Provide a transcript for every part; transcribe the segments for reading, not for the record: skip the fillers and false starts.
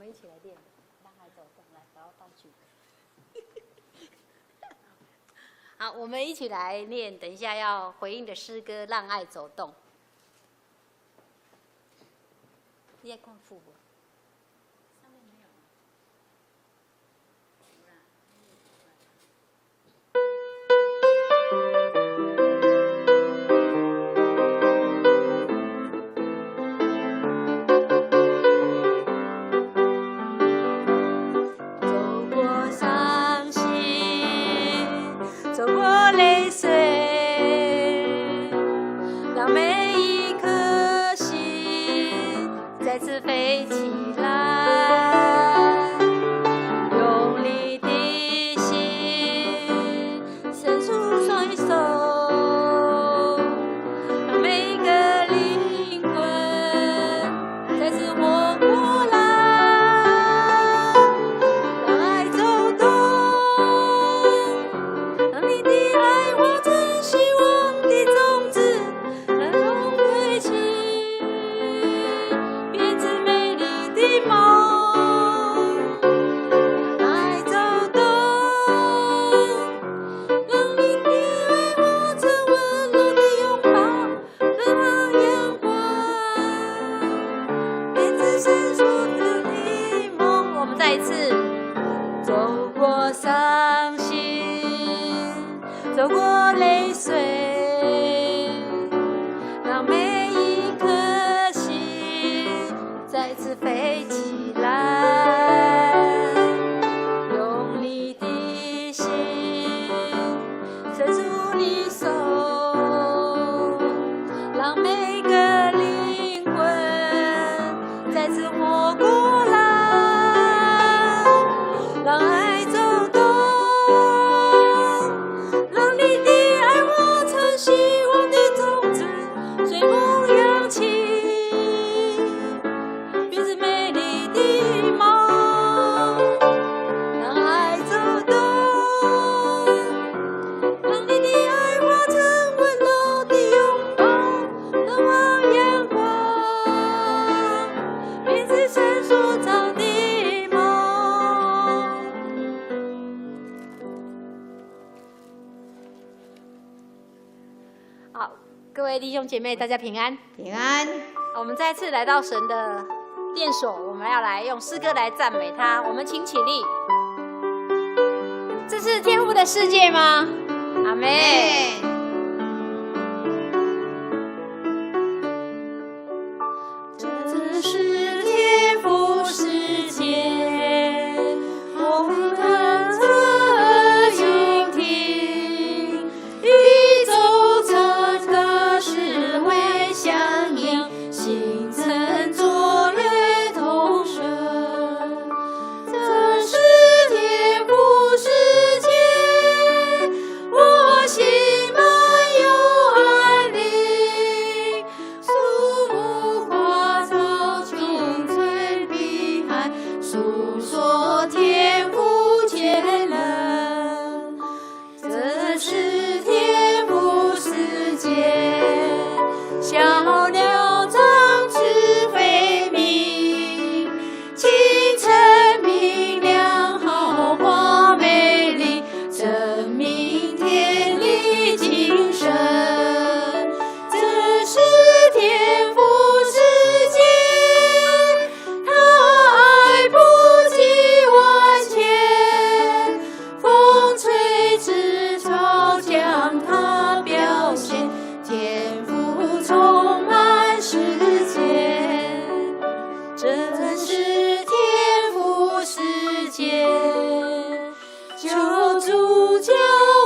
们一起来练，让爱走动，来，把我道具。好，我们一起来念，等一下要回应的诗歌《让爱走动》。你也看副本。上面没有。走过伤心，走过泪水，让每一颗心再次飞起来，用力的心伸出双手，让每一个灵魂再次活过来，让爱走动，让你的爱化成希望的种子，让风吹起，编织美丽的梦。让爱走动，让你的爱化成温柔的拥抱，让阳光编织闪烁的梦。我们再一次，走过伤心，走过泪水，让每一颗心再次飞起来，用力的心伸出你手，让每个灵魂再次活过来，让爱走动，让你的爱化成希望的种子，随风扬起，编织美丽的梦。让爱走动，让你的爱化成温柔的拥抱，让阳光编织闪烁着的梦。好，各位弟兄姐妹，大家平安。平安。我们再次来到神的殿所，我们要来用诗歌来赞美他。我们请起立。这是天父的世界吗？阿门。这是天父世界，我们的倾听，宇宙整个是会响应，星辰昨日同声。这是天父世界，我心满有爱灵，树木花草穷追碧海，诉说天父潜能。这是天父世界，小鸟展翅飞鸣，清晨明亮，好花美丽，证明天理精神。这是天父世界，他爱不及万千，风吹枝草将它表现，天赋充满世界。这是天赋世界，求主教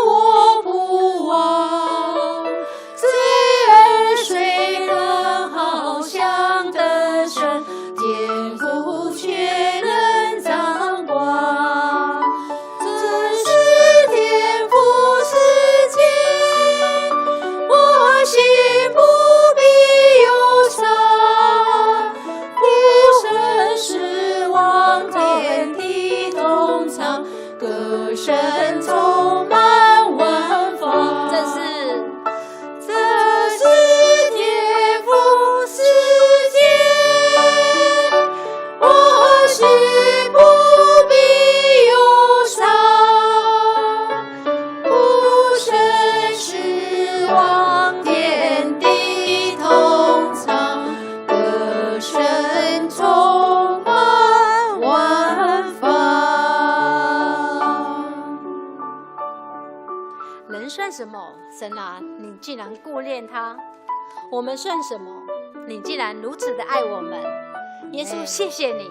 我不忘，罪儿虽然好像灯神，天赋却能掌管。这是天赋世界，我心不必忧伤，孤身失望，天地同唱，歌声充满万方。这是天赋世界，我是算什么？神啊，你竟然顾念他；我们算什么？你竟然如此的爱我们。耶稣，谢谢你，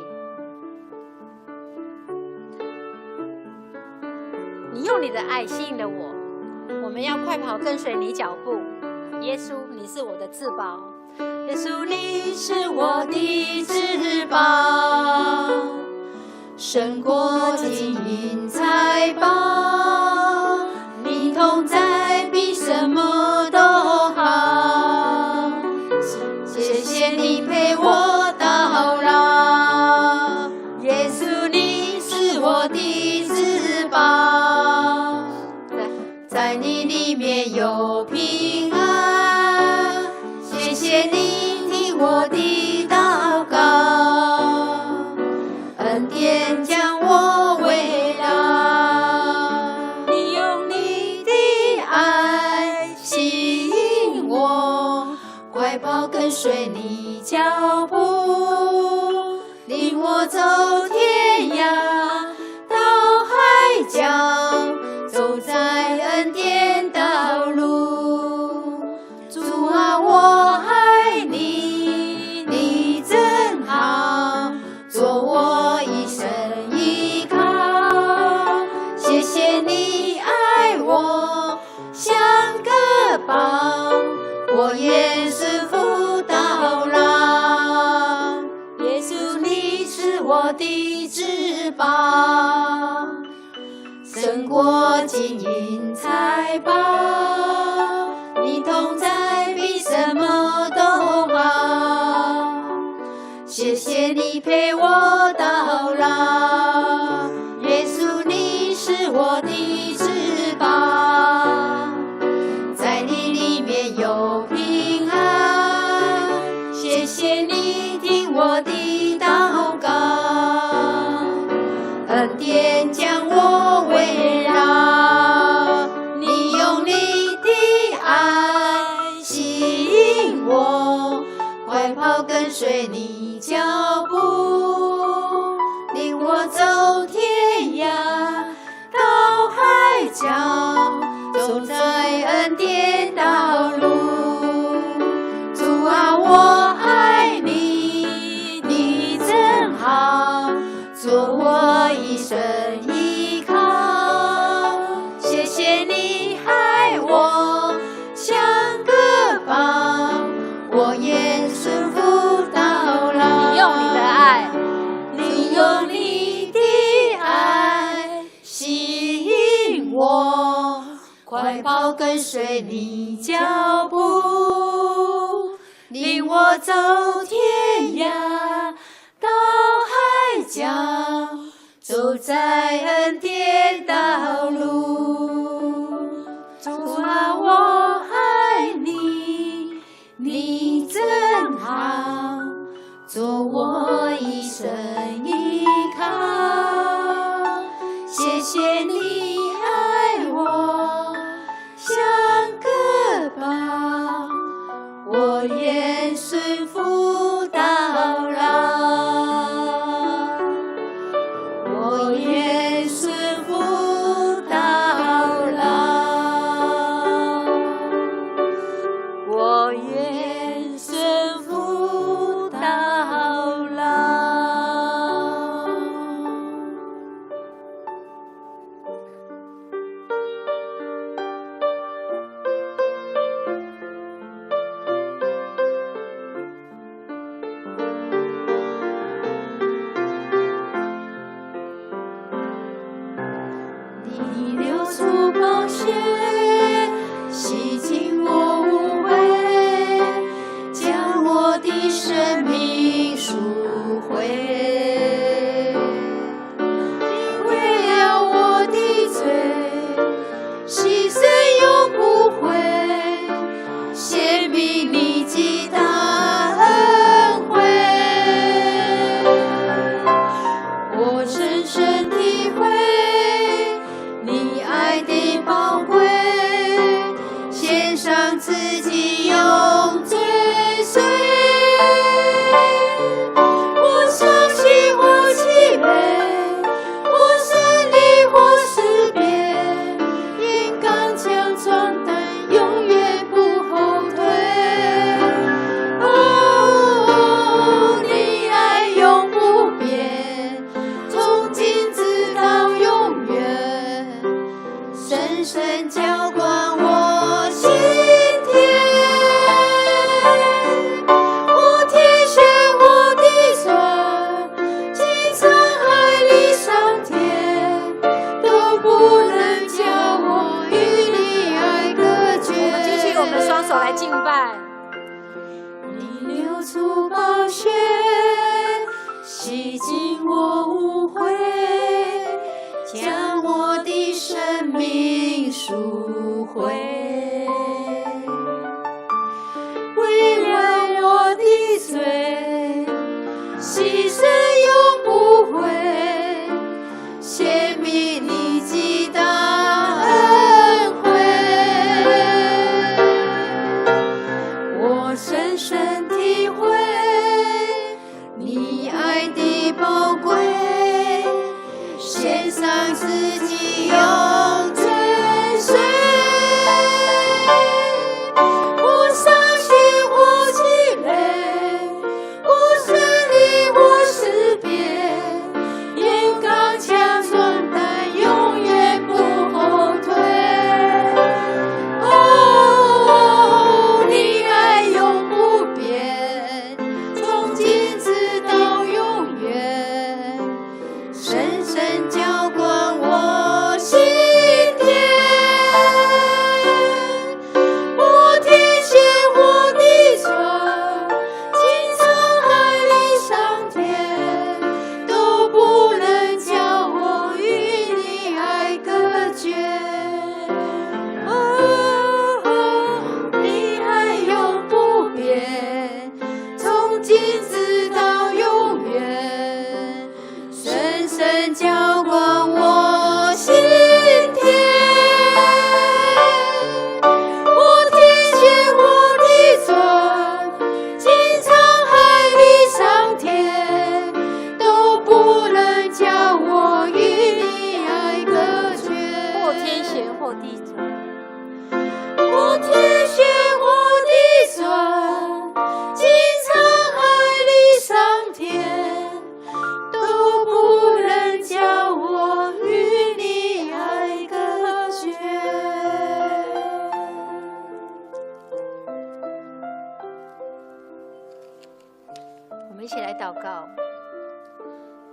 你用你的爱吸引了我。我们要快跑跟随你脚步。耶稣，你是我的至宝。耶稣，你是我的至宝，胜过金银财宝。你同在比什么都好。谢谢你陪我到老。耶稣，你是我的至宝，在你里面有平安。谢谢你听我的祷告，恩典将我围绕。你用你的爱吸引我，快跑跟随你脚步，领我走天涯到海角，走在恩典道路。主啊，我爱你，你真好，做我一生依靠。谢谢你爱我像个宝，我也是福到老。耶稣，你是我的至宝，胜过金银财宝。你同在比什么都好。谢谢你陪我到老。耶稣，你是我的至宝，在你里面有平安。谢谢你听我的祷告，恩典将我围绕。你用你的爱吸引我，快跑跟随你脚步，领我走天涯到海角，走在恩典道路。主啊，我爱你，你真好，做我一生依靠。谢谢你爱我像个宝，我也顺服到老。你用你的爱，你用你的爱吸引我，快跑跟随你脚步，领我走天涯到海角，走在恩典道路。主啊，我爱你，你真好，做我一生依靠。谢谢你爱我像个宝，我愿顺服到老。我愿顺服到老，我愿顺服到老。你流出宝血，洗净我污秽，将我的生命赎回。你为了我的罪，牺牲永不悔，显明你极大恩惠。我深深体会你赎回。为了我的罪，牺牲永不悔，显明你极大恩惠。我深深体会你爱的宝贵，献上自己永追随。我伤心，我气馁，我胜利，我识别，眼刚强壮胆，永远不后退。哦，你爱永不变，从今直到永远，深深浇灌我心田。我天险我地船，经沧海里上天，都不能叫我与你爱隔绝。哦，你爱永不变，从今直到永远，深深浇灌我心田。我天险我地船，经沧海里上天，都不能叫我与你爱隔绝。或天险或地船，我天险我地船，经沧海里上天，都不能叫我与你爱隔绝。我们一起来祷告。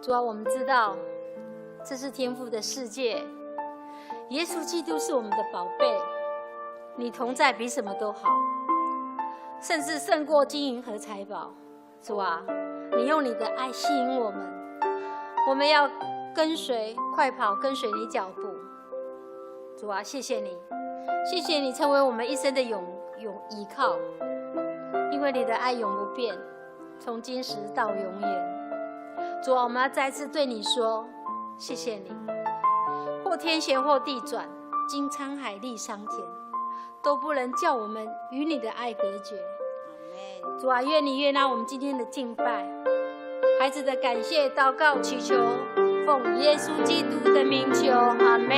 主啊，我们知道这是天父的世界，耶稣基督是我们的宝贝，你同在比什么都好，甚至胜过金银和财宝。主啊，你用你的爱吸引我们，我们要跟随快跑，跟随你脚步。主啊，谢谢你，谢谢你成为我们一生的永依靠，因为你的爱永不变，从今时到永远。主啊，我们要再次对你说，谢谢你。或天险或地转，经沧海历桑田，都不能叫我们与你的爱隔绝。主啊，愿你悦纳我们今天的敬拜，孩子的感谢祷告祈求，奉耶稣基督的名求，阿们。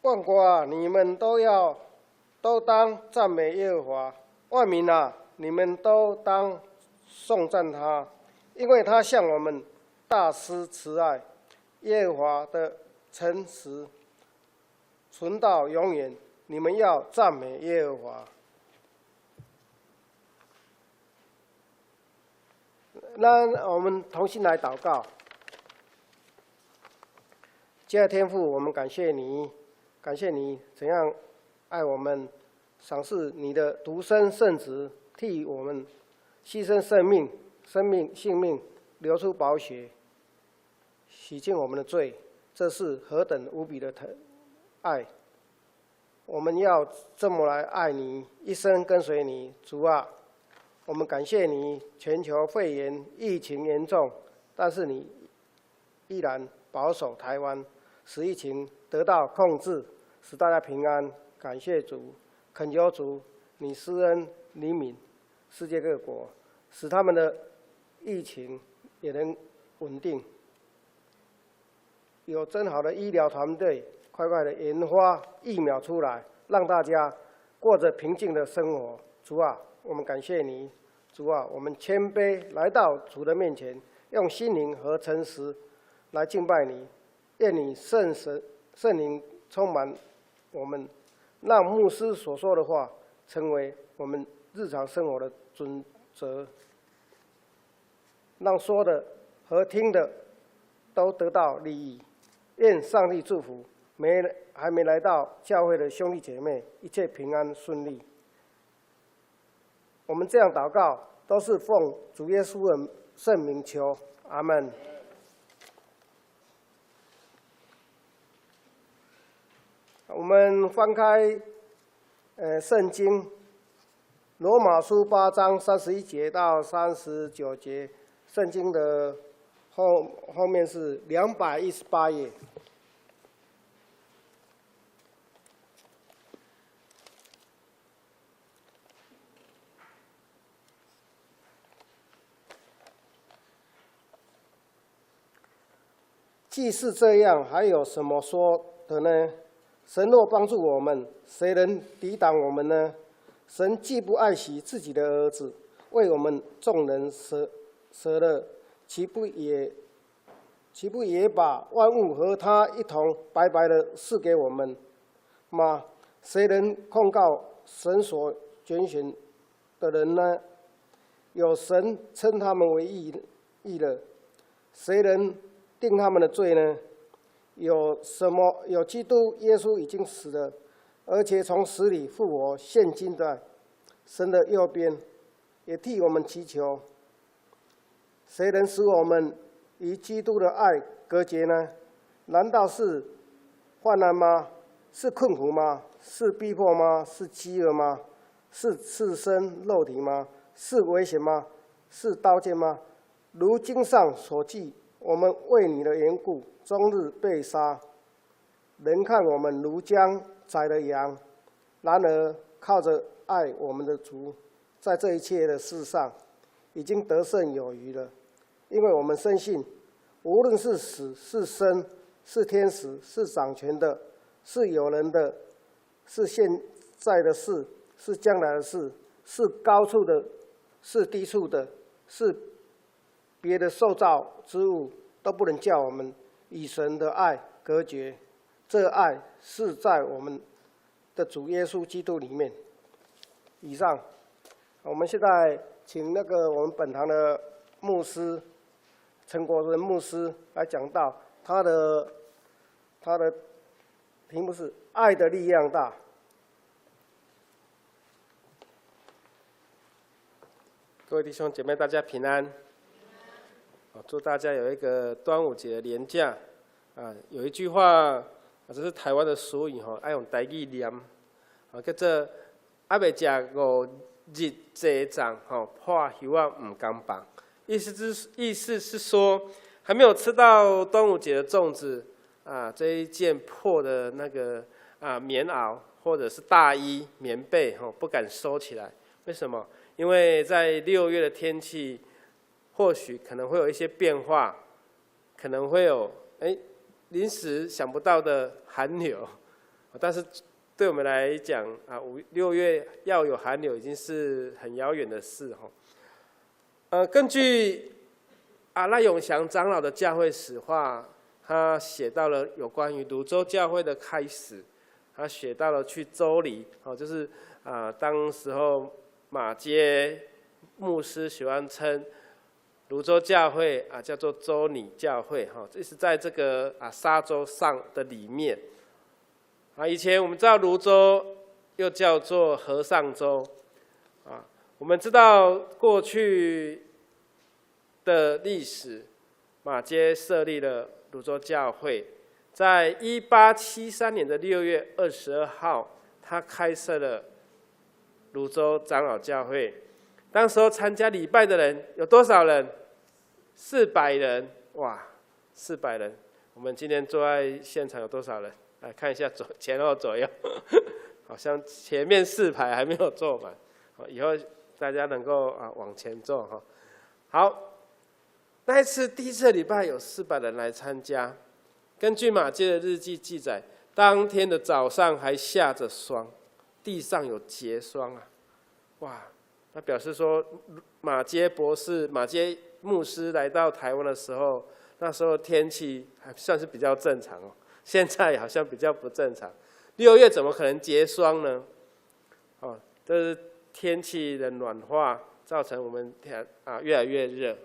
万国啊，你们都当赞美耶和华；万民啊，你们都当颂赞他，因为他向我们大施慈爱。耶和华的诚实存到永远，你们要赞美耶和华。让我们同心来祷告。亲爱的天父，我们感谢你，感谢你怎样爱我们，赏赐你的独生圣子，替我们牺牲性命，流出宝血，洗净我们的罪，这是何等无比的爱！我们要这么来爱你，一生跟随你，主啊！我们感谢你，全球肺炎疫情严重，但是你依然保守台湾，使疫情得到控制，使大家平安。感谢主，恳求主，你施恩怜悯世界各国，使他们的疫情也能稳定。有真好的医疗团队，快快的研发疫苗出来，让大家过着平静的生活。主啊！我们感谢你，主啊！我们谦卑来到主的面前，用心灵和诚实来敬拜你。愿你圣灵充满我们，让牧师所说的话成为我们日常生活的准则，让说的和听的都得到利益。愿上帝祝福还没来到教会的兄弟姐妹，一切平安顺利。我们这样祷告，都是奉主耶稣的圣名求，阿们。我们翻开圣经罗马书8章31节到39节，圣经的后面是218页。既是这样，还有什么说的呢？神若帮助我们，谁能抵挡我们呢？神既不爱惜自己的儿子，为我们众人舍了，岂不也把万物和他一同白白的赐给我们吗？谁能控告神所拣选的人呢？有神称他们为义了，谁能定他们的罪呢？有基督耶稣已经死了，而且从死里复活，现今在神的右边，也替我们祈求。谁能使我们与基督的爱隔绝呢？难道是患难吗？是困苦吗？是逼迫吗？是饥饿吗？是赤身肉体吗？是危险吗？是刀剑吗？如经上所记，我们为你的缘故，终日被杀，人看我们如将宰的羊。然而靠着爱我们的主，在这一切的事上，已经得胜有余了。因为我们深信，无论是死是生，是天使，是掌权的，是有人的，是现在的事，是将来的事，是高处的，是低处的，是别的受造之物，都不能叫我们与神的爱隔绝。这爱是在我们的主耶稣基督里面。以上，我们现在请我们本堂的牧师陈国仁牧师来讲到他的题目是“爱的力量大”。各位弟兄姐妹，大家平安。祝大家有一个端午节的连假。有一句话，这是台湾的俗语爱用台语念，叫做“还未食5日祭粽，破香啊唔甘放”。意思是说，还没有吃到端午节的粽子这一件破的棉袄或者是大衣、棉被不敢收起来。为什么？因为在6月的天气，或许可能会有一些变化，可能会有临时想不到的寒流但是对我们来讲啊，6月要有寒流已经是很遥远的事哈。根据赖永祥长老的教会史话，他写到了有关于泸州教会的开始，他写到了去州里，就是当时候马偕牧师喜欢称泸州教会叫做州拟教会这是在这个沙洲上的里面以前我们知道泸州又叫做和尚州我们知道过去的历史，马偕设立了泸州教会，在1873年的6月22号，他开设了泸州长老教会。当时候参加礼拜的人有多少人？400人，哇，400人。我们今天坐在现场有多少人？来看一下前后左右，好像前面4排还没有坐满，以后大家能够往前坐哈。好，那一次第一次的礼拜有400人来参加。根据马偕的日记记载，当天的早上还下着霜，地上有结霜哇！那表示说，马偕牧师来到台湾的时候，那时候天气还算是比较正常现在好像比较不正常。6月怎么可能结霜呢？这是天气的暖化造成我们越来越热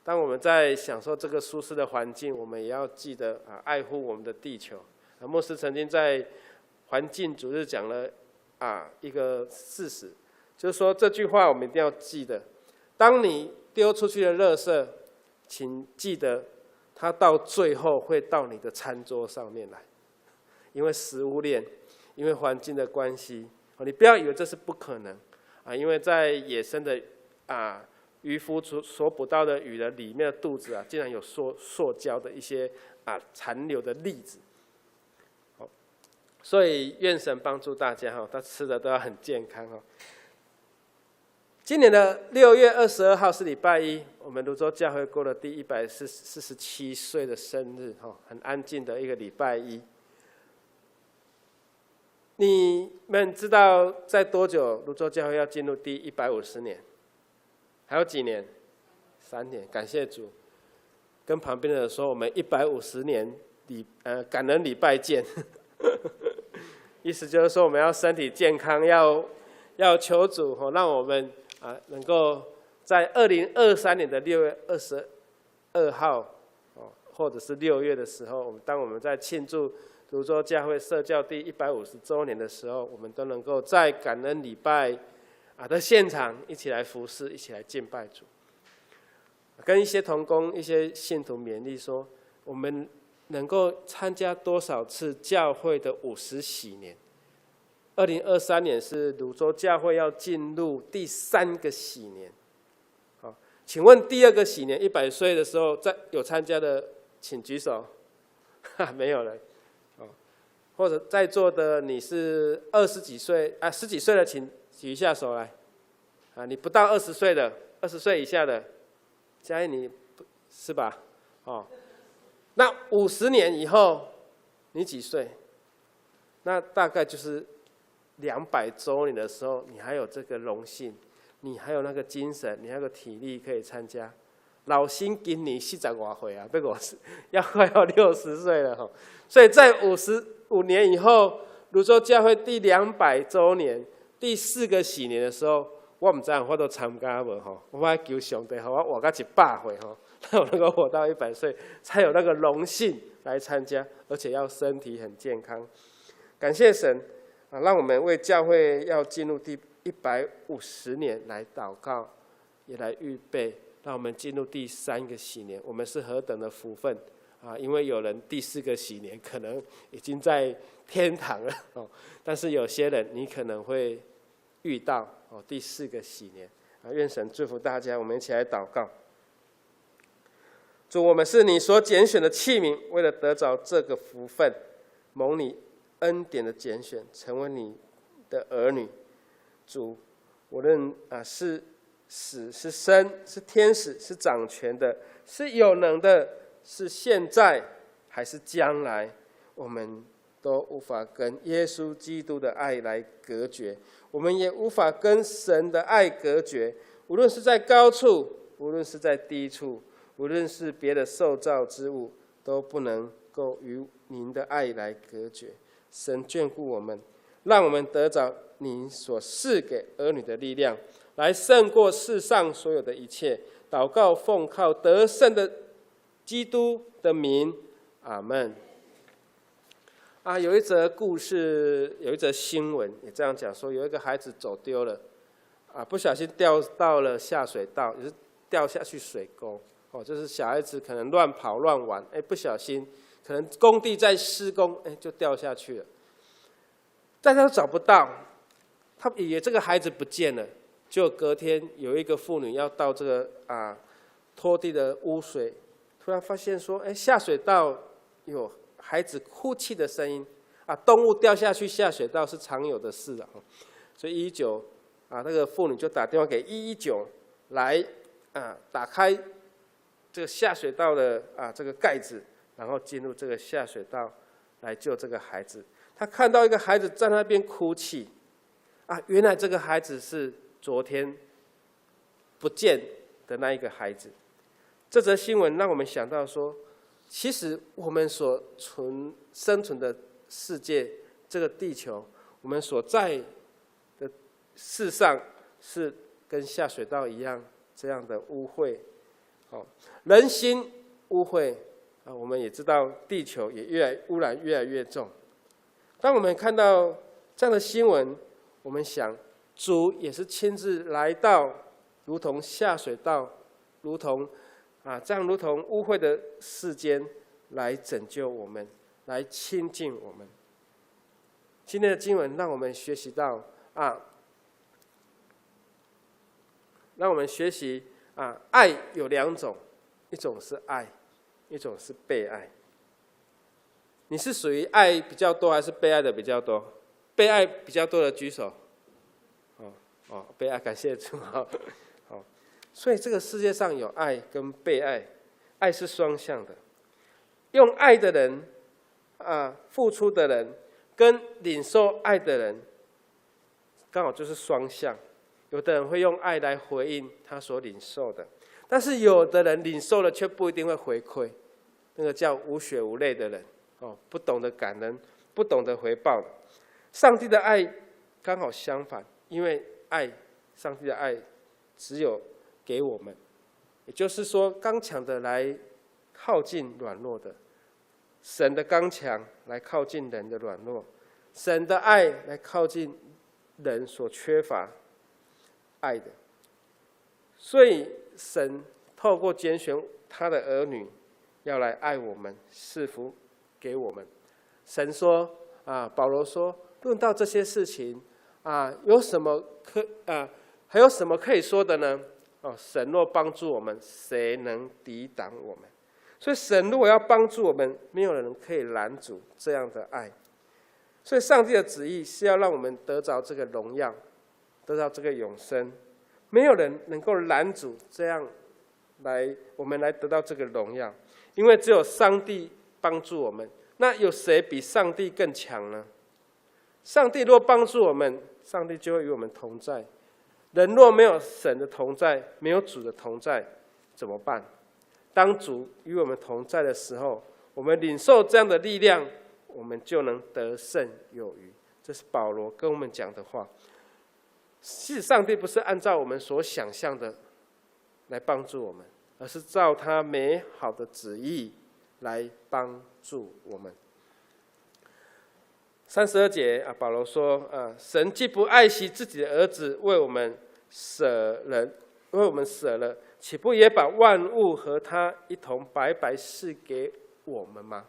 当我们在享受这个舒适的环境，我们也要记得爱护我们的地球。牧师曾经在环境主日讲了一个事实，就是说这句话我们一定要记得：当你丢出去的垃圾，请记得它到最后会到你的餐桌上面来，因为食物链，因为环境的关系你不要以为这是不可能因为在野生的渔夫所捕到的鱼的里面的肚子竟然有塑胶的一些残留的粒子所以愿神帮助大家他吃的都要很健康今年的6月22号是礼拜一，我们泸州教会过了第147岁的生日很安静的一个礼拜一。你们知道在多久泸州教会要进入第150年？还有几年？3年。感谢主。跟旁边的人说，我们150年感恩礼拜见。意思就是说，我们要身体健康，要求主让我们能够在2023年的6月22号或者是6月的时候，当我们在庆祝泸州教会设教第150周年的时候，我们都能够在感恩礼拜的现场一起来服侍，一起来敬拜主。跟一些同工、一些信徒勉励说，我们能够参加多少次教会的50禧年？2023年是泸州教会要进入第3个禧年。请问第2个禧年100岁的时候有参加的，请举手。没有人。或者在座的你是20几岁10几岁的，请举一下手来。你不到20岁的，20岁以下的，嘉义你是吧？那50年以后你几岁？那大概就是200周年的时候，你还有这个荣幸，你还有那个精神，你还有个体力可以参加。老新今年40多岁要快要60岁了所以在55年以后，泸州教会第200周年第4个禧年的时候，我不知道我都参加无我要求上帝我活到100岁那我能够活到100岁，才有那个荣幸来参加，而且要身体很健康。感谢神让我们为教会要进入第150年来祷告，也来预备，让我们进入第3个禧年。我们是何等的福分因为有人第4个禧年可能已经在天堂了但是有些人你可能会遇到第4个禧年愿神祝福大家。我们一起来祷告。主，我们是你所拣选的器皿，为了得着这个福分，蒙你恩典的拣选，成为你的儿女。主，无论是死是生，是天使，是掌权的，是有能的，是现在还是将来，我们都无法跟耶稣基督的爱来隔绝，我们也无法跟神的爱隔绝。无论是在高处，无论是在低处，无论是别的受造之物，都不能够与您的爱来隔绝。神眷顾我们，让我们得着您所赐给儿女的力量，来胜过世上所有的一切。祷告奉靠得胜的基督的名，阿们。有一则故事，有一则新闻也这样讲说，有一个孩子走丢了，不小心掉到了下水道，也是掉下去水沟。就是小孩子可能乱跑乱玩，不小心，可能工地在施工，就掉下去了。大家都找不到，他以为这个孩子不见了。就隔天有一个妇女要到这个拖地的污水，突然发现说，下水道有孩子哭泣的声音，动物掉下去下水道是常有的事啊。所以119那个妇女就打电话给119来打开这个下水道的这个盖子，然后进入这个下水道来救这个孩子。他看到一个孩子在那边哭泣，原来这个孩子是昨天不见的那一个孩子。这则新闻让我们想到说，其实我们所生存的世界，这个地球，我们所在的世上是跟下水道一样这样的污秽。人心污秽我们也知道地球也污染越来越重。当我们看到这样的新闻，我们想主也是亲自来到，如同下水道，如同这样如同污秽的世间来拯救我们，来亲近我们。今天的经文让我们学习到让我们学习爱有2种，一种是爱，一种是被爱。你是属于爱比较多还是被爱的比较多？被爱比较多的举手。被爱，感谢主。所以这个世界上有爱跟被爱，爱是双向的。用爱的人付出的人跟领受爱的人，刚好就是双向。有的人会用爱来回应他所领受的，但是有的人领受了却不一定会回馈，那个叫无血无泪的人，不懂得感恩，不懂得回报的。上帝的爱刚好相反，因为上帝的爱只有给我们，也就是说，刚强的来靠近软弱的，神的刚强来靠近人的软弱，神的爱来靠近人所缺乏爱的。所以神透过拣选他的儿女，要来爱我们，赐福给我们。神说保罗说，论到这些事情有什么还有什么可以说的呢？神若帮助我们，谁能抵挡我们？所以神如果要帮助我们，没有人可以拦阻这样的爱。所以上帝的旨意是要让我们得着这个荣耀，得到这个永生，没有人能够拦阻这样我们来得到这个荣耀，因为只有上帝帮助我们。那有谁比上帝更强呢？上帝若帮助我们，上帝就会与我们同在。人若没有神的同在，没有主的同在，怎么办？当主与我们同在的时候，我们领受这样的力量，我们就能得胜有余。这是保罗跟我们讲的话。其实上帝不是按照我们所想象的来帮助我们，而是照他美好的旨意来帮助我们。32节保罗说神既不爱惜自己的儿子，为我们舍了，岂不也把万物和他一同白白赐给我们吗？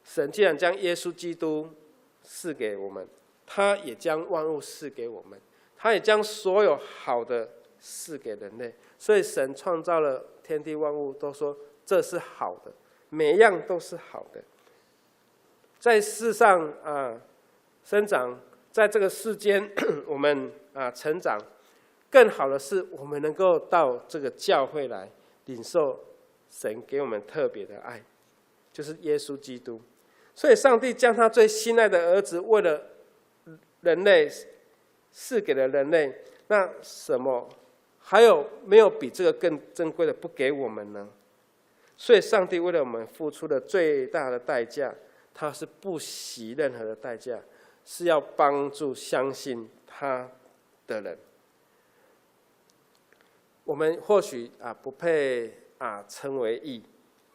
神既然将耶稣基督赐给我们，他也将万物赐给我们，他也将所有好的赐给人类。所以神创造了天地万物，都说这是好的，每一样都是好的。在世上生长，在这个世间我们成长，更好的是我们能够到这个教会来领受神给我们特别的爱，就是耶稣基督。所以上帝将他最心爱的儿子为了人类赐给了人类，那什么还有没有比这个更珍贵的不给我们呢？所以上帝为了我们付出的最大的代价，他是不惜任何的代价，是要帮助相信他的人。我们或许不配称为义，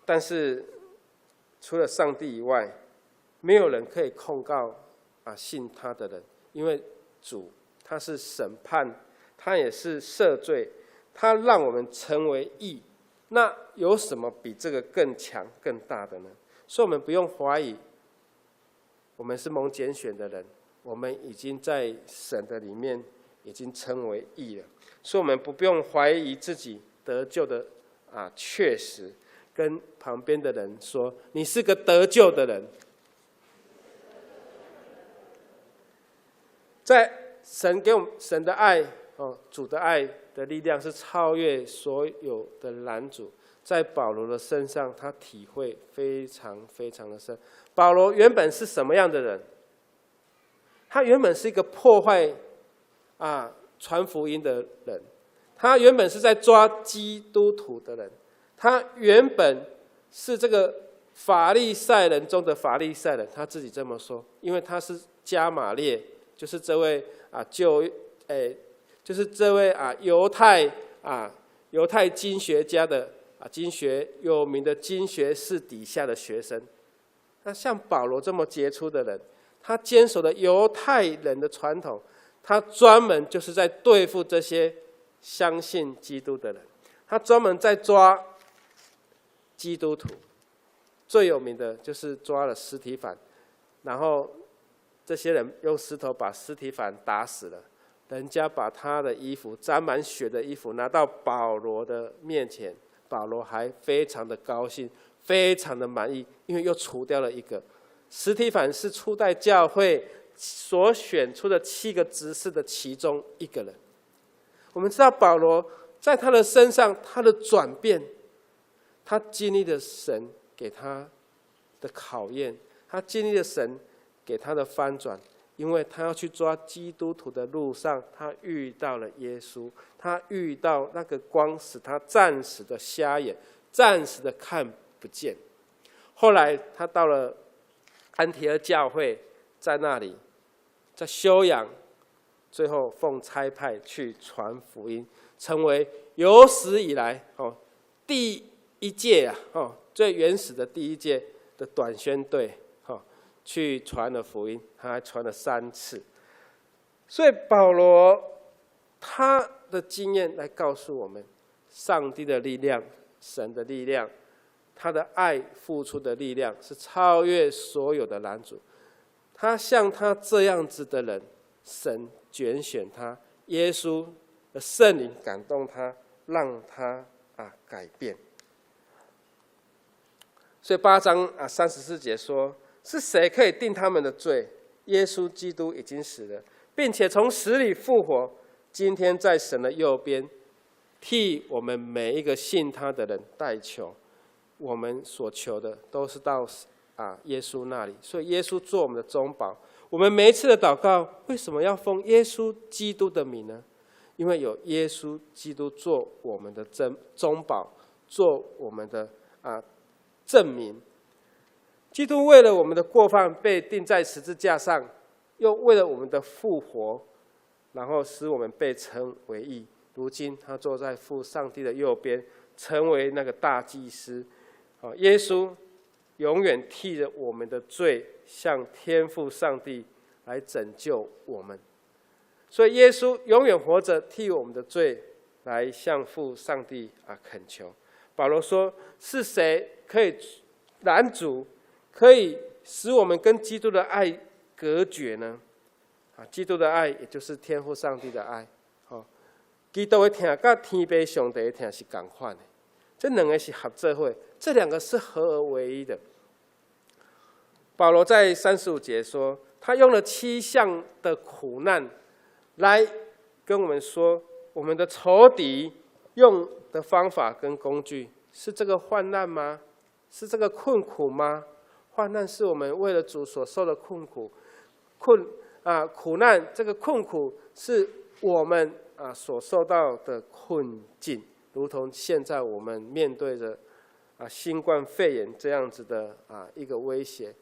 但是除了上帝以外，没有人可以控告信他的人，因为主他是审判，他也是赦罪，他让我们成为义。那有什么比这个更强更大的呢？所以我们不用怀疑，我们是蒙拣选的人，我们已经在神的里面已经称为义了。所以我们不用怀疑自己得救的确实，跟旁边的人说你是个得救的人。在神给我们神的爱主的爱的力量是超越所有的拦阻，在保罗的身上他体会非常非常的深。保罗原本是什么样的人？他原本是一个破坏传福音的人，他原本是在抓基督徒的人，他原本是这个法利赛人中的法利赛人，他自己这么说，因为他是加玛列，就是这位就是这位犹太经学家的经学有名的经学士底下的学生。那像保罗这么杰出的人，他坚守了犹太人的传统，他专门就是在对付这些相信基督的人，他专门在抓基督徒。最有名的就是抓了司提反，然后这些人用石头把司提反打死了，人家把他的衣服沾满血的衣服拿到保罗的面前，保罗还非常的高兴，非常的满意，因为又除掉了一个。司提反是初代教会所选出的7个执事的其中一个人。我们知道保罗在他的身上，他的转变，他经历了神给他的考验，他经历了神给他的翻转，因为他要去抓基督徒的路上，他遇到了耶稣，他遇到那个光，使他暂时的瞎眼，暂时的看不见。后来他到了安提阿教会，在那里在休养，最后奉差派去传福音，成为有史以来第一届最原始的第一届的短宣队去传了福音，他还传了3次。所以保罗他的经验来告诉我们，上帝的力量，神的力量，他的爱付出的力量是超越所有的拦阻。他像他这样子的人，神拣选他，耶稣的圣灵感动他，让他改变。所以8章34节说，是谁可以定他们的罪？耶稣基督已经死了，并且从死里复活，今天在神的右边，替我们每一个信他的人代求。我们所求的都是到耶稣那里，所以耶稣做我们的中保。我们每一次的祷告，为什么要奉耶稣基督的名呢？因为有耶稣基督做我们的中保，做我们的证明。基督为了我们的过犯被钉在十字架上，又为了我们的复活，然后使我们被称为义。如今他坐在父上帝的右边，成为那个大祭司。耶稣永远替着我们的罪向天父上帝来拯救我们，所以耶稣永远活着，替我们的罪来向父上帝恳求。保罗说，是谁可以拦阻，可以使我们跟基督的爱隔绝呢？基督的爱也就是天父上帝的爱。基督的疼跟天父上帝的疼是同款的，这两个是合作伙，这两个是合而为一的。保罗在35节说，他用了7项的苦难来跟我们说，我们的仇敌用的方法跟工具是这个患难吗？是这个困苦吗？患难是我们为了主所受的苦难，这个困苦是我们所受到的困境，如同现在我们面对着新冠肺炎这样子的一个威胁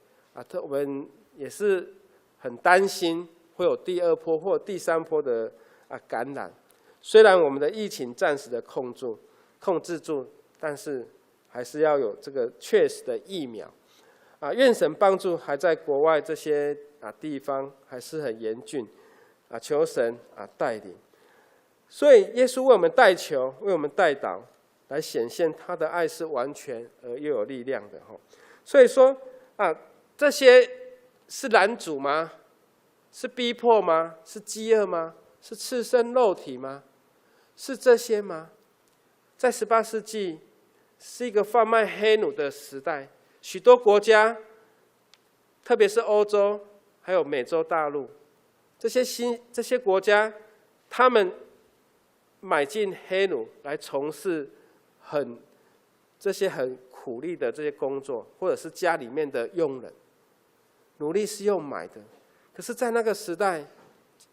我们也是很担心会有第2波或第3波的感染。虽然我们的疫情暂时的控制住，但是还是要有这个确实的疫苗愿神帮助还在国外这些地方还是很严峻求神带领。所以耶稣为我们代求，为我们代祷，来显现他的爱是完全而又有力量的所以说这些是拦阻吗？是逼迫吗？是饥饿吗？是赤身肉体吗？是这些吗？在18世纪是一个贩卖黑奴的时代，许多国家，特别是欧洲还有美洲大陆这些国家，他们买进黑奴来从事这些很苦力的这些工作，或者是家里面的佣人，奴隶是用买的。可是在那个时代，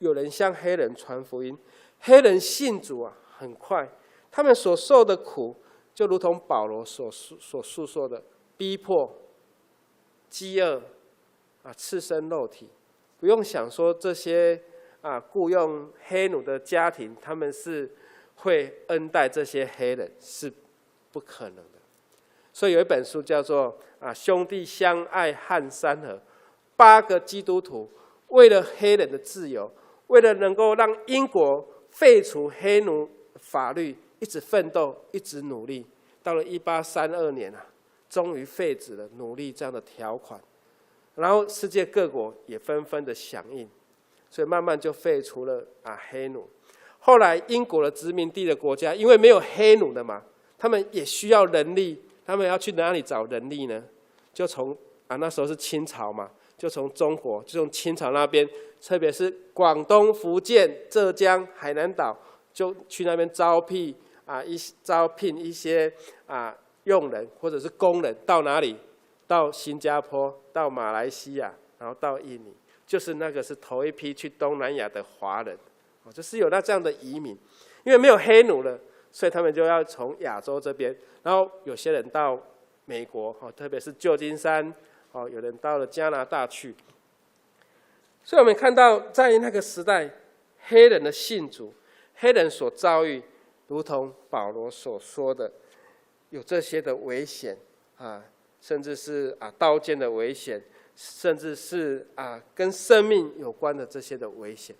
有人向黑人传福音，黑人信主很快，他们所受的苦就如同保罗所诉说的逼迫、饥饿赤身肉体。不用想说这些雇用黑奴的家庭，他们是会恩待这些黑人，是不可能的。所以有一本书叫做兄弟相爱撼山河，8个基督徒为了黑人的自由，为了能够让英国废除黑奴法律，一直奋斗，一直努力。到了1832年终于废止了奴隶这样的条款，然后世界各国也纷纷的响应，所以慢慢就废除了黑奴。后来英国的殖民地的国家，因为没有黑奴的嘛，他们也需要人力，他们要去哪里找人力呢？就从那时候是清朝嘛，就从中国，就从清朝那边，特别是广东、福建、浙江、海南岛，就去那边招聘一些佣人或者是工人，到哪里？到新加坡，到马来西亚，然后到印尼，就是那个是头一批去东南亚的华人，就是有这样的移民，因为没有黑奴了，所以他们就要从亚洲这边，然后有些人到美国，特别是旧金山，有人到了加拿大去。所以我们看到在那个时代，黑人的信主，黑人所遭遇，如同保罗所说的，有这些的危险甚至是刀剑的危险，甚至是跟生命有关的这些的危险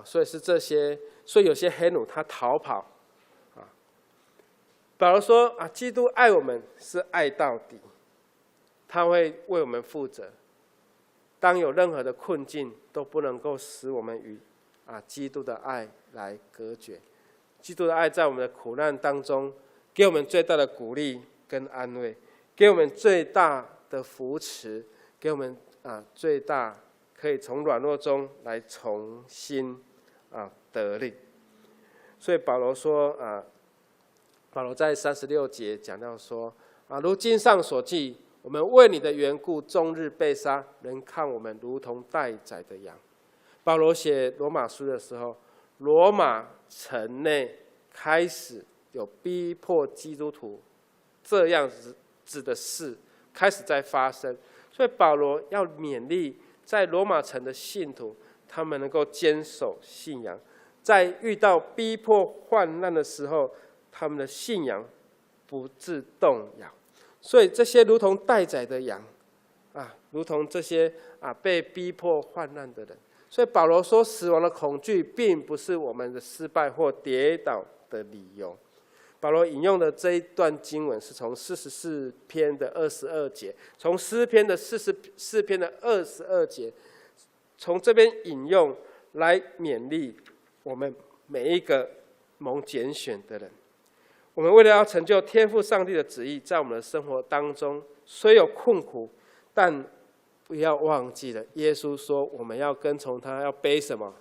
所以是这些，所以有些黑奴他逃跑保罗说基督爱我们是爱到底，他会为我们负责。当有任何的困境，都不能够使我们与基督的爱来隔绝。基督的爱在我们的苦难当中，给我们最大的鼓励跟安慰，给我们最大的扶持，给我们最大可以从软弱中来重新得力。所以保罗说保罗在36节讲到说如经上所记，我们为你的缘故终日被杀，人看我们如同待宰的羊。保罗写罗马书的时候，罗马城内开始有逼迫基督徒这样子的事开始在发生，所以保罗要勉励在罗马城的信徒，他们能够坚守信仰，在遇到逼迫患难的时候，他们的信仰不致动摇。所以这些如同待宰的羊如同这些被逼迫患难的人。所以保罗说，死亡的恐惧并不是我们的失败或跌倒的理由。保罗引用的这一段经文是从44篇的22节，从诗篇的44篇的22节，从这边引用来勉励我们每一个蒙拣选的人。我们为了要成就天父上帝的旨意，在我们的生活当中虽有困苦，但不要忘记了耶稣说我们要跟从他，要背什么？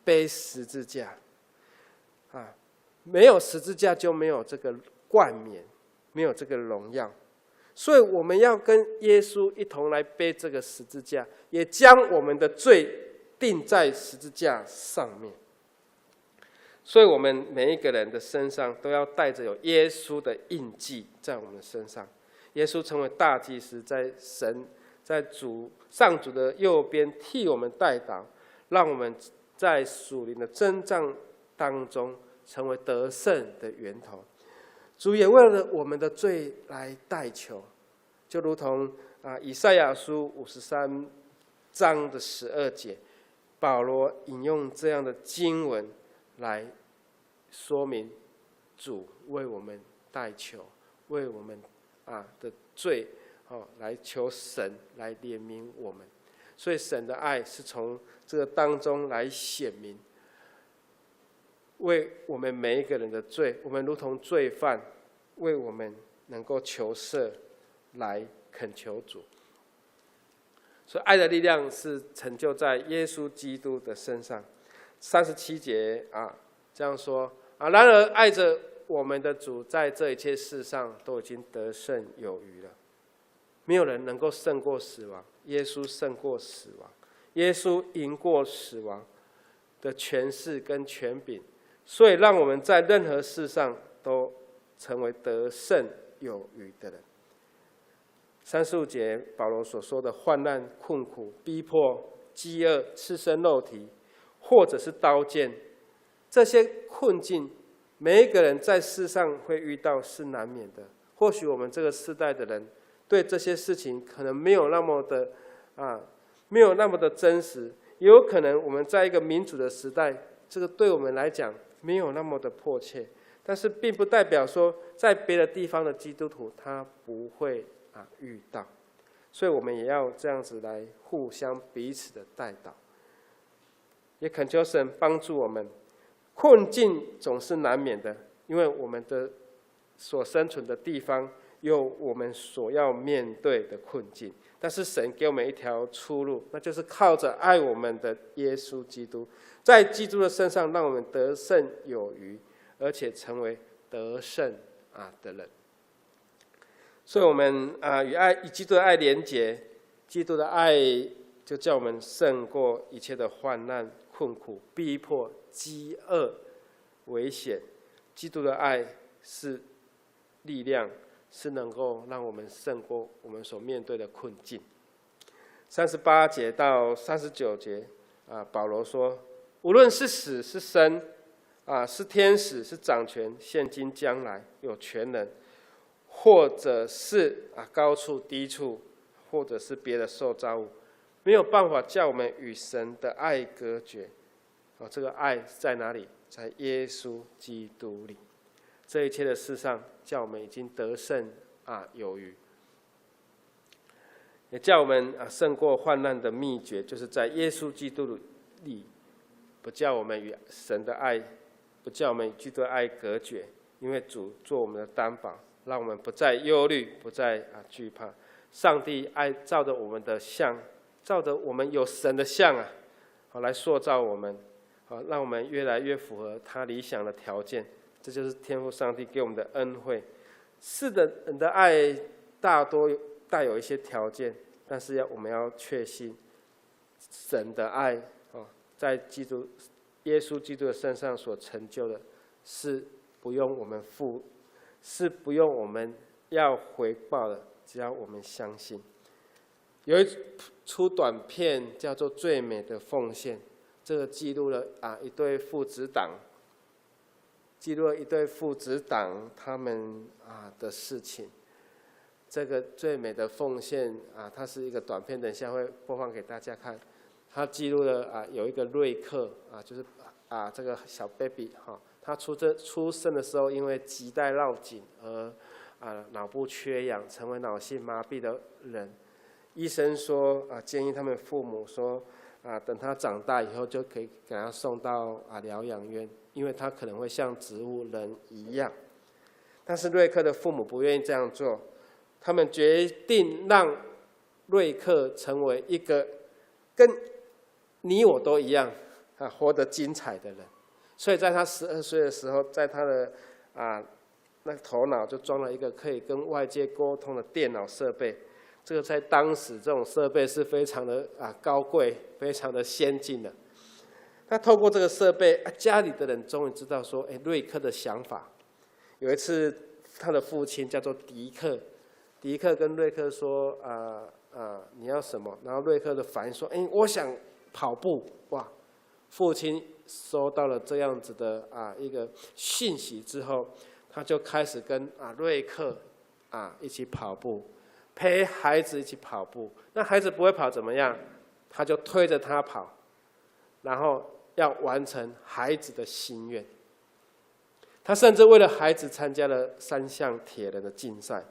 背十字架没有十字架就没有这个冠冕，没有这个荣耀。所以我们要跟耶稣一同来背这个十字架，也将我们的罪钉在十字架上面。所以我们每一个人的身上都要带着有耶稣的印记在我们的身上。耶稣成为大祭司，在上主的右边替我们代祷，让我们在属灵的征战当中成为得胜的源头。主也为了我们的罪来代求，就如同以赛亚书53章的12节，保罗引用这样的经文来说明主为我们代求，为我们的罪来求神来怜悯我们。所以神的爱是从这个当中来显明，为我们每一个人的罪，我们如同罪犯，为我们能够求赦来恳求主。所以爱的力量是成就在耶稣基督的身上。37节这样说然而爱着我们的主在这一切事上都已经得胜有余了。没有人能够胜过死亡，耶稣胜过死亡，耶稣赢过死亡的权势跟权柄，所以让我们在任何事上都成为得胜有余的人。35节保罗所说的患难、困苦、逼迫、饥饿、赤身肉体，或者是刀剑，这些困境每一个人在世上会遇到，是难免的。或许我们这个世代的人对这些事情可能没有那么的真实，也有可能我们在一个民主的时代，这个对我们来讲没有那么的迫切，但是并不代表说在别的地方的基督徒他不会遇到。所以我们也要这样子来互相彼此的代祷，也恳求神帮助我们。困境总是难免的，因为我们的所生存的地方有我们所要面对的困境，但是神给我们一条出路，那就是靠着爱我们的耶稣基督，在基督的身上让我们得胜有余，而且成为得胜的人。所以我们与基督的爱连结，基督的爱就叫我们胜过一切的患难、困苦、逼迫、饥饿、危险。基督的爱是力量，是能够让我们胜过我们所面对的困境。38节到39节保罗说，无论是死是生是天使是掌权，现今将来有权能，或者是高处低处，或者是别的受造物，没有办法叫我们与神的爱隔绝。这个爱在哪里？在耶稣基督里。这一切的事上，叫我们已经得胜有余，也叫我们胜过患难的秘诀，就是在耶稣基督里，不叫我们与神的爱，不叫我们与基督的爱隔绝，因为主做我们的担保，让我们不再忧虑，不再惧怕。上帝爱照着我们的像，照着我们有神的像来塑造我们，让我们越来越符合他理想的条件。这就是天父上帝给我们的恩惠。是的，人的爱大多带有一些条件，但是我们要确信神的爱在耶稣基督的身上所成就的，是不用我们付，是不用我们要回报的，只要我们相信。有一出短片叫做《最美的奉献》，这个记录了一对父子档，他们的事情。这个最美的奉献它是一个短片，等一下会播放给大家看。它记录了有一个瑞克就是这个小 baby 他出生的时候因为脐带绕颈而脑部缺氧，成为脑性麻痹的人。医生说建议他们父母说等他长大以后就可以给他送到疗养院，因为他可能会像植物人一样。但是瑞克的父母不愿意这样做，他们决定让瑞克成为一个跟你我都一样活得精彩的人。所以在他12岁的时候，在他的那头脑就装了一个可以跟外界沟通的电脑设备。这个在当时这种设备是非常的高贵、非常的先进的。那透过这个设备，家里的人终于知道说，瑞克的想法。有一次，他的父亲叫做迪克，迪克跟瑞克说，你要什么？然后瑞克的反应说，我想跑步。哇，父亲收到了这样子的一个讯息之后，他就开始跟瑞克一起跑步。陪孩子一起跑步，那孩子不会跑怎么样？他就推着他跑，然后要完成孩子的心愿。他甚至为了孩子参加了3项铁人的竞赛，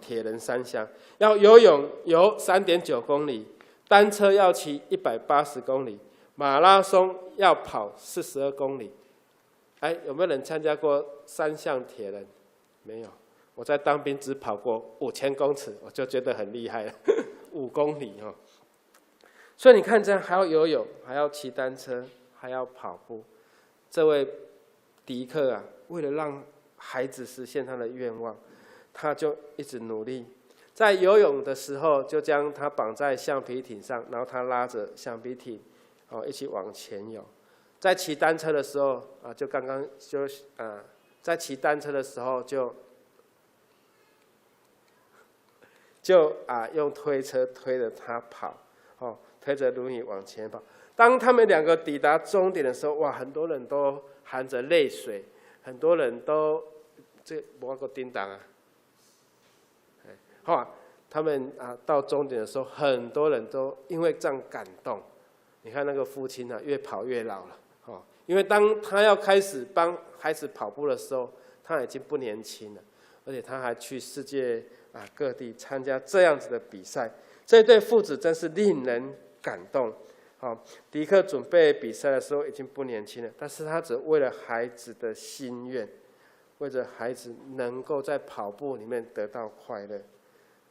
铁人3项，要游泳游3.9公里，单车要骑180公里，马拉松要跑42公里。有没有人参加过3项铁人？没有。我在当兵只跑过5000公尺，我就觉得很厉害了，5公里哦。所以你看，这样还要游泳，还要骑单车，还要跑步。这位迪克为了让孩子实现他的愿望，他就一直努力。在游泳的时候，就将他绑在橡皮艇上，然后他拉着橡皮艇，一起往前游。在骑单车的时候在骑单车的时候就用推车推着他跑，推着轮椅往前跑。当他们2个抵达终点的时候，哇，很多人都含着泪水，很多人都没够叮当他们到终点的时候，很多人都因为这样感动。你看那个父亲越跑越老了，因为当他要开始帮孩子跑步的时候，他已经不年轻了，而且他还去世界各地参加这样子的比赛。这对父子真是令人感动。迪克准备比赛的时候已经不年轻了，但是他只为了孩子的心愿，为了孩子能够在跑步里面得到快乐。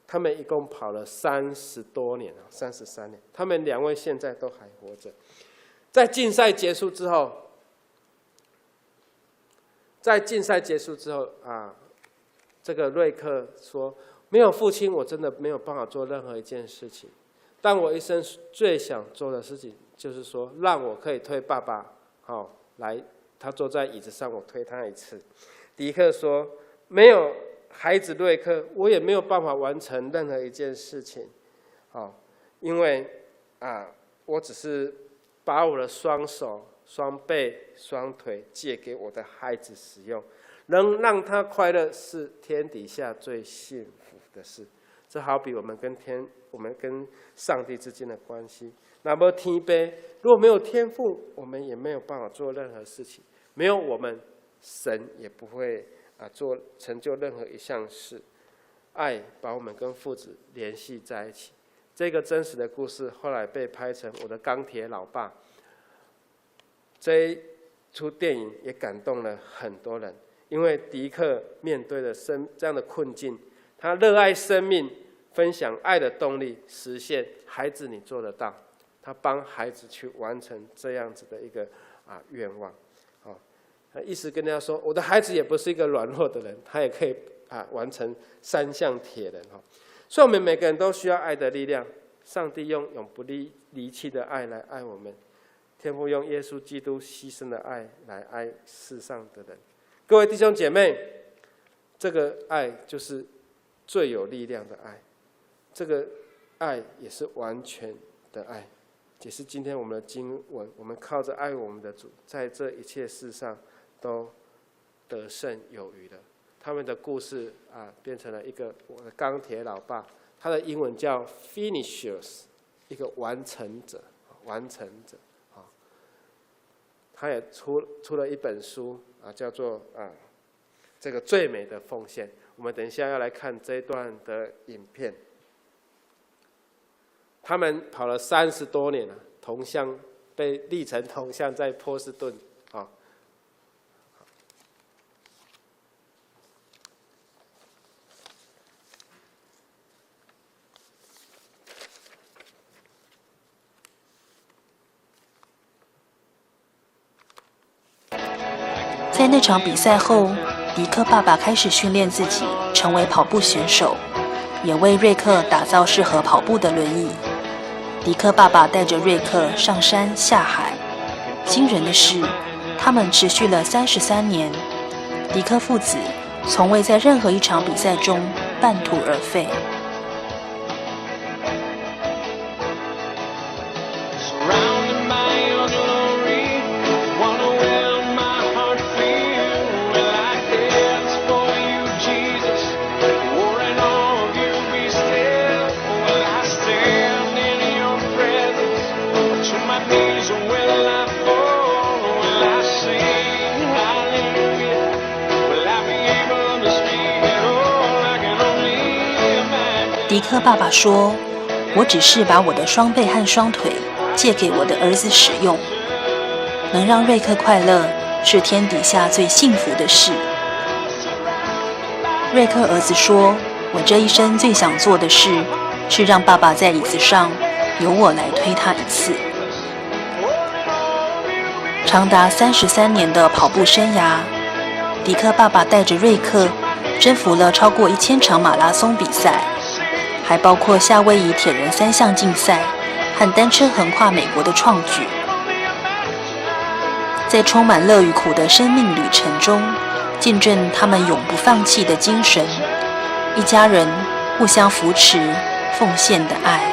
他们一共跑了30多年，33年。他们2位现在都还活着。在竞赛结束之后，这个瑞克说：“没有父亲，我真的没有办法做任何一件事情。但我一生最想做的事情，就是说，让我可以推爸爸，来，他坐在椅子上，我推他一次。”迪克说：“没有孩子瑞克，我也没有办法完成任何一件事情，因为我只是把我的双手、双背、双腿借给我的孩子使用。”能让他快乐是天底下最幸福的事。这好比我们跟上帝之间的关系。那么天父，如果没有天父，我们也没有办法做任何事情。没有我们，神也不会成就任何一项事。爱把我们跟父子联系在一起。这个真实的故事后来被拍成《我的钢铁老爸》。这一出电影也感动了很多人。因为迪克面对了这样的困境，他热爱生命，分享爱的动力，实现孩子你做得到。他帮孩子去完成这样子的一个愿望。意思跟大家说，我的孩子也不是一个软弱的人，他也可以完成3项铁人。所以我们每个人都需要爱的力量。上帝用永不离弃的爱来爱我们，天父用耶稣基督牺牲的爱来爱世上的人。各位弟兄姐妹，这个爱就是最有力量的爱，这个爱也是完全的爱，也是今天我们的经文，我们靠着爱我们的主，在这一切事上都得胜有余的。他们的故事变成了一个我的钢铁老爸，他的英文叫 Finishers， 一个完成者。他也出了一本书叫做这个最美的奉献。我们等一下要来看这一段的影片。他们跑了30多年了，铜像被立成铜像在波士顿在那场比赛后，迪克爸爸开始训练自己成为跑步选手，也为瑞克打造适合跑步的轮椅。迪克爸爸带着瑞克上山下海，惊人的是，他们持续了33年。迪克父子从未在任何一场比赛中半途而废。迪克爸爸说：“我只是把我的双臂和双腿借给我的儿子使用，能让瑞克快乐是天底下最幸福的事。”瑞克儿子说：“我这一生最想做的事是让爸爸在椅子上由我来推他一次。”长达33年的跑步生涯，迪克爸爸带着瑞克征服了超过1000场马拉松比赛。还包括夏威夷铁人3项竞赛和单车横跨美国的创举。在充满乐与苦的生命旅程中，见证他们永不放弃的精神，一家人互相扶持、奉献的爱。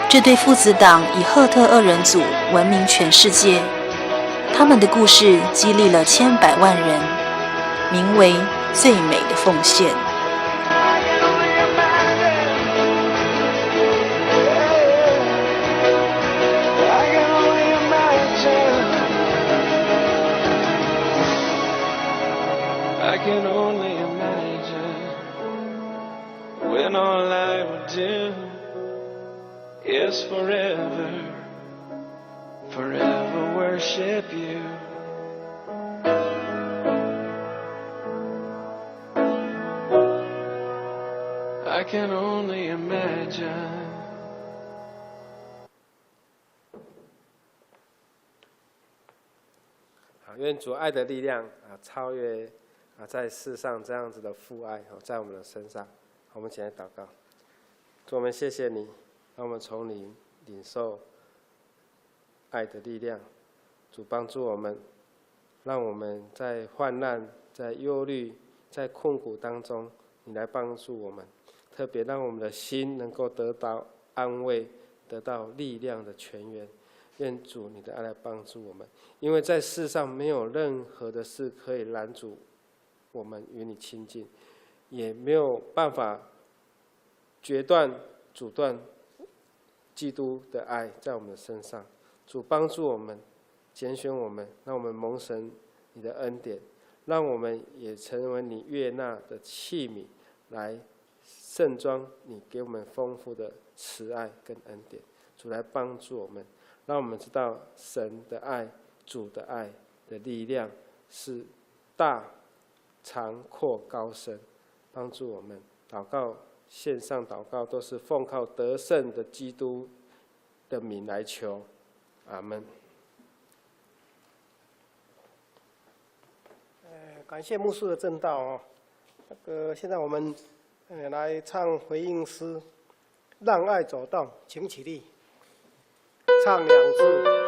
这对父子档以赫特2人组闻名全世界，他们的故事激励了千百万人，名为《最美的奉献》。I can only imagine when all I would do is forever, forever worship you. I can only imagine.愿主爱的力量超越在世上这样子的父爱在我们的身上。我们一起来祷告。主，我们谢谢你，让我们从你领受爱的力量。主帮助我们，让我们在患难、在忧虑、在困苦当中，你来帮助我们。特别让我们的心能够得到安慰，得到力量的泉源。愿主你的爱来帮助我们，因为在世上没有任何的事可以拦阻我们与你亲近，也没有办法决断、阻断基督的爱在我们的身上。主帮助我们，拣选我们，让我们蒙神你的恩典，让我们也成为你悦纳的器皿，来盛装你给我们丰富的慈爱跟恩典。主来帮助我们。让我们知道神的爱、主的爱的力量是大、长、阔、高深，帮助我们祷告、线上祷告都是奉靠得胜的基督的名来求，阿们。感谢牧师的证道现在我们来唱回应诗《让爱走动》，请起立。唱2次。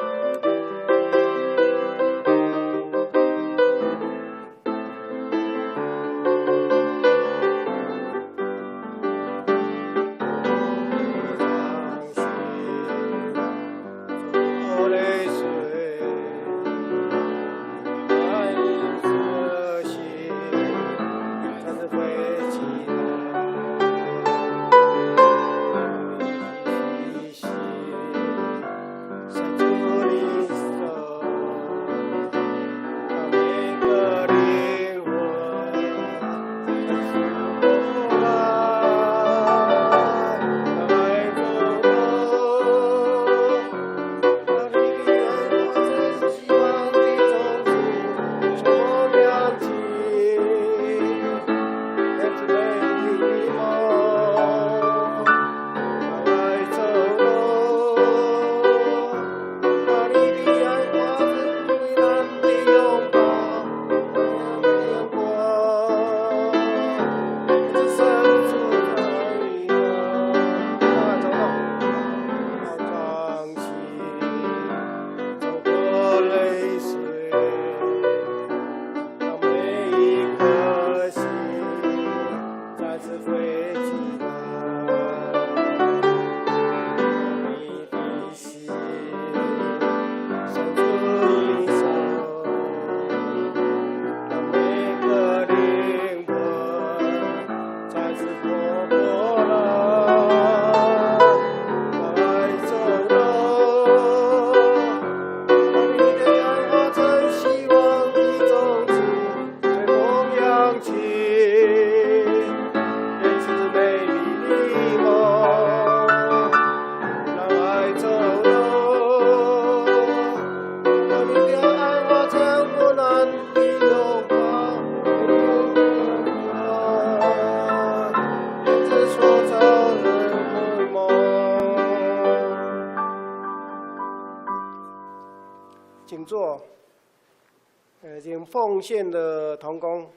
请奉献的同工，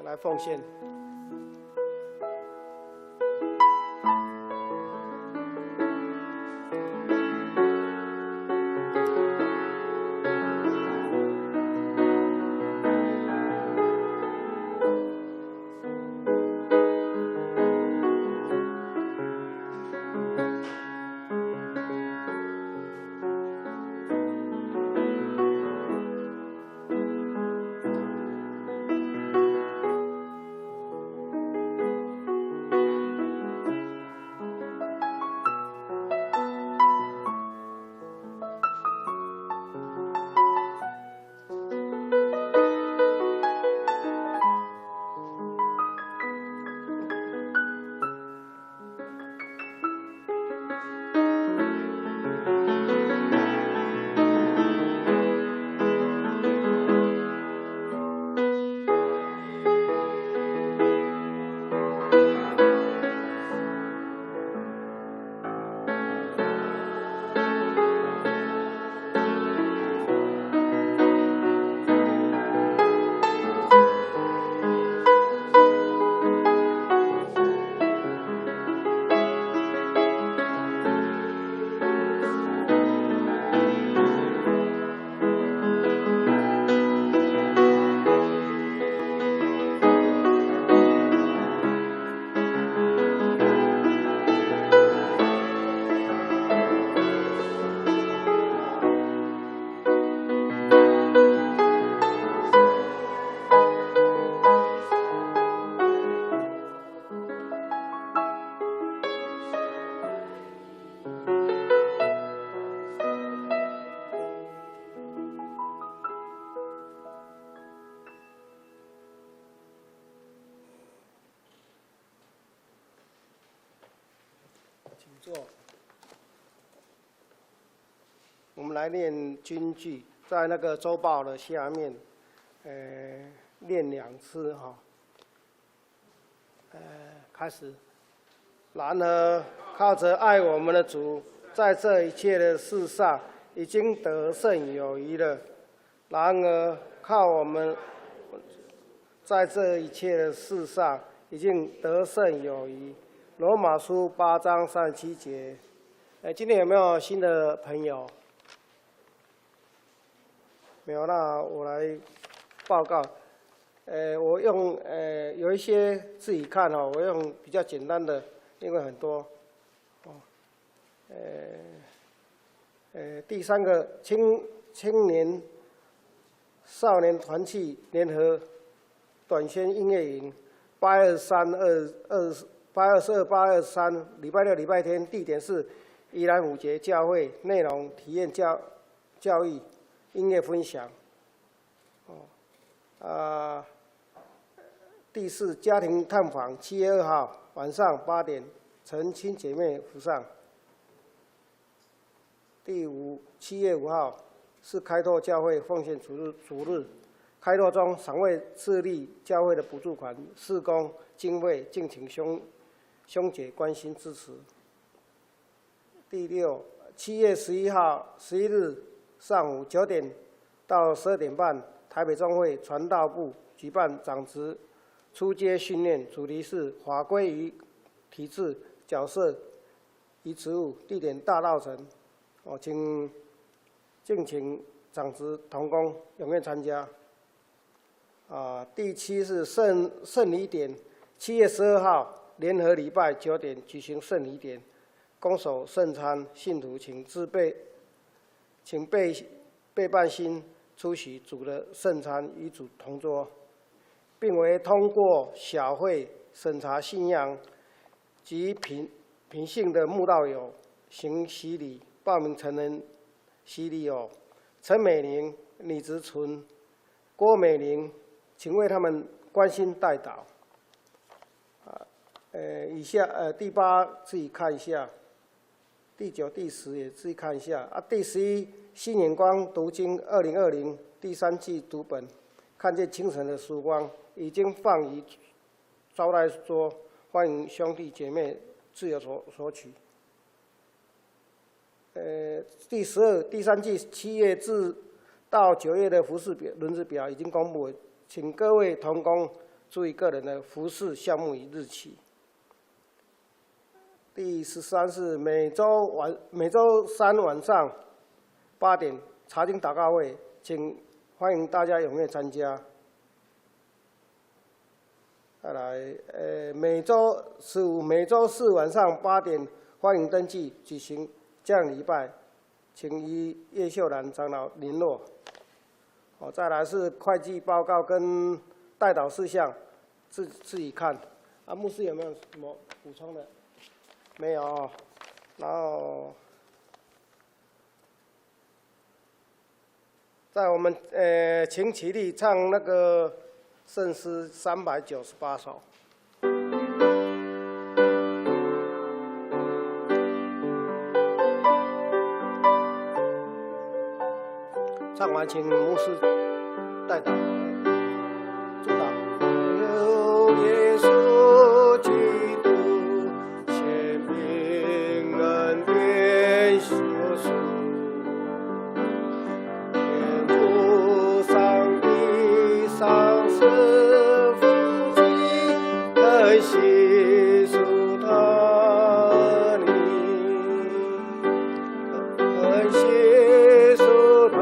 来奉献。坐。我们来念军句，在那个周报的下面，念2次哈。开始。然而，靠着爱我们的主，在这一切的事上已经得胜有余了。然而，靠我们在这一切的事上已经得胜有余。罗马书8章37节。今天有没有新的朋友？没有，那我来报告。我用有一些自己看哦，我用比较简单的，因为很多。第3个青年少年团契联合短宣音乐营，8月22、8、23，礼拜六、礼拜天，地点是宜兰5节教会，内容体验教育、音乐分享。第4家庭探访，7月2号晚上8点，诚亲姐妹府上。第5 7月5号是开拓教会奉献主日，开拓中赏为设立教会的补助款、事工经费，敬请兄姐关心支持。第6 7月11号11日上午9点到12点半，台北中会传道部举办长职初阶训练，主题是法规与体制、角色与职务，地点大稻埕。敬请长职同工踊跃参加。第7是圣礼典，7月12号联合礼拜9点举行圣礼典，公守圣餐，信徒请备办心出席主的圣餐，与主同桌，并为通过小会审查信仰及品性的慕道友行洗礼。报名成人洗礼有陈美玲、李植纯、郭美玲，请为他们关心代祷。以下第8自己看一下，第9、第10也自己看一下。第11新眼光读经2020第3季读本，看见清晨的曙光，已经放于招待桌，欢迎兄弟姐妹自由索取。第12第3季7月到9月的服饰表轮值表已经公布了，请各位同工注意个人的服饰项目与日期。第13是每周三晚上8点查经祷告会，请欢迎大家踊跃参加。再来，每周15、每周4晚上8点欢迎登记举行降礼拜，请与叶秀兰长老联络。再来是会计报告跟代祷事项，自己看。牧师有没有什么补充的？没有哦。然后，在我们请起立唱那个圣诗398首。唱完，请牧师代祷。祝祷。有耶稣基督显明恩典救赎，天父上帝上赐福气，恩悉属他你，恩悉属他。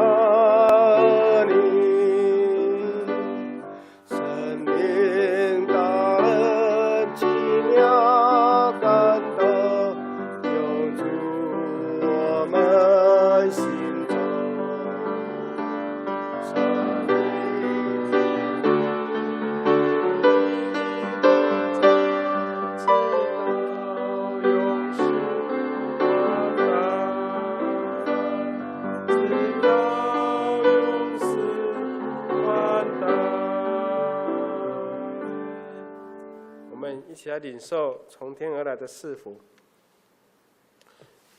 一起来领受从天而来的赐福。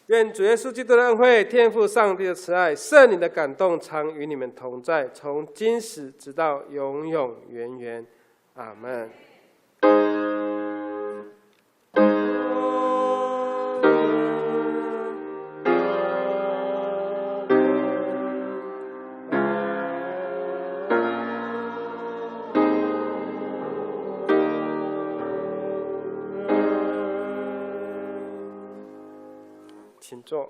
愿主耶稣基督的恩惠、天父上帝的慈爱、圣灵的感动，常与你们同在，从今时直到永永远远。阿们。请坐。